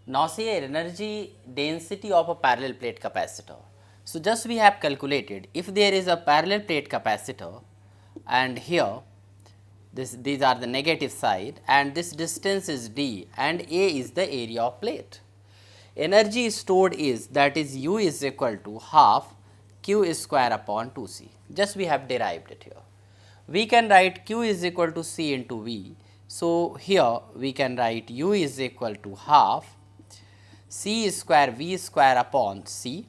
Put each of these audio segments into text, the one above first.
Now see energy density of a parallel plate capacitor. So just we have calculated, if there is a parallel plate capacitor and here these are the negative side and this distance is d and A is the area of plate. Energy stored is, that is U is equal to half Q square upon 2C. Just we have derived it here. We can write Q is equal to C into V. So here we can write U is equal to half C square V square upon C.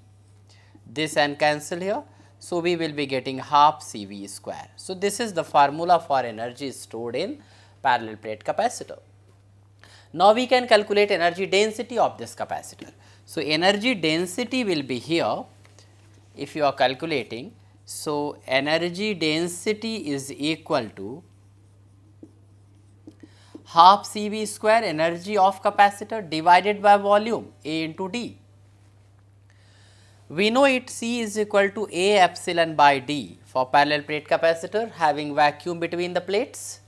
This and cancel here. So we will be getting half CV square. So this is the formula for energy stored in parallel plate capacitor. Now we can calculate energy density of this capacitor. So energy density will be here if you are calculating. So energy density is equal to half CV square energy of capacitor divided by volume A into D. We know it C is equal to A epsilon by D for parallel plate capacitor having vacuum between the plates,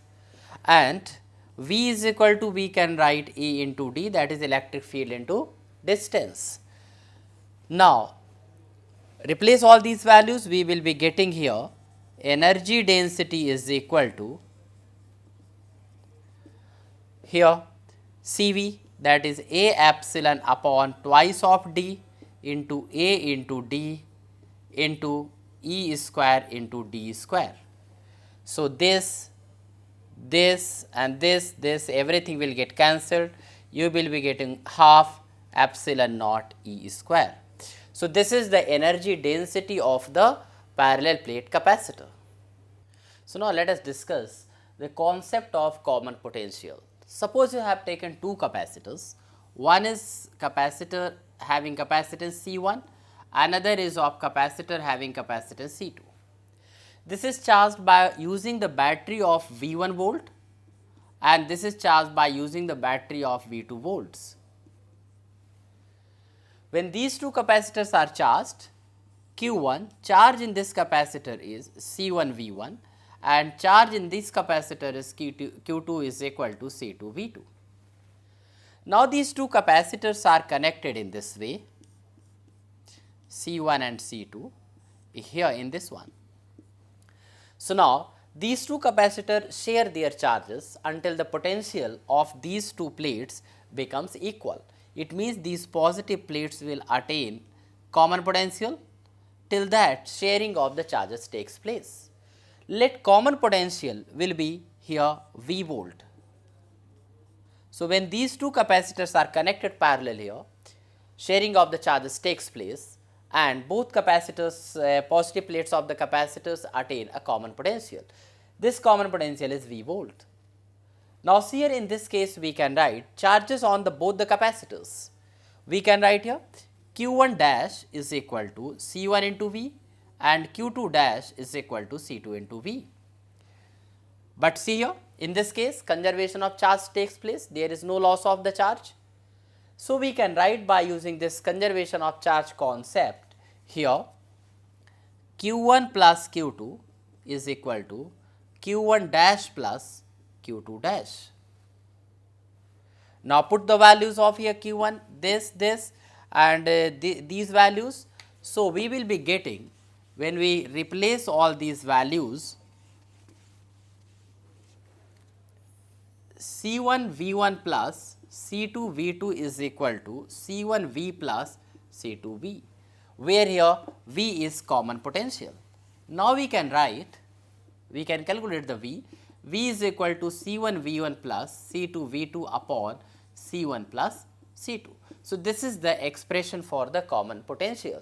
and V is equal to, we can write E into D, that is electric field into distance. Now replace all these values, we will be getting here energy density is equal to here CV, that is A epsilon upon twice of D into A into D into E square into D square. So this and this everything will get cancelled, you will be getting half epsilon naught E square. So this is the energy density of the parallel plate capacitor. So now let us discuss the concept of common potential. Suppose you have taken two capacitors, one is capacitor having capacitance C1, another is of capacitor having capacitance C2. This is charged by using the battery of V1 volt and this is charged by using the battery of V2 volts. When these two capacitors are charged, Q1 charge in this capacitor is C1 V1 and charge in this capacitor is Q2 is equal to C2 V2. Now these two capacitors are connected in this way, C1 and C2 here in this one. So now these two capacitors share their charges until the potential of these two plates becomes equal. It means these positive plates will attain common potential, till that sharing of the charges takes place. Let common potential will be here V volt. So when these two capacitors are connected parallel here, sharing of the charges takes place and both capacitors, positive plates of the capacitors attain a common potential. This common potential is V volt. Now here in this case we can write charges on the both the capacitors. We can write here Q1 dash is equal to C1 into V and Q2 dash is equal to C2 into V. But see here, in this case conservation of charge takes place, there is no loss of the charge. So we can write by using this conservation of charge concept here Q1 plus Q2 is equal to Q1 dash plus Q2 dash. Now put the values of here Q1, this and these values. So we will be getting, when we replace all these values, C1 V1 plus C2 V2 is equal to C1 V plus C2 V, where here V is common potential. Now we can write, we can calculate the V. V is equal to C1 V1 plus C2 V2 upon C1 plus C2. So this is the expression for the common potential.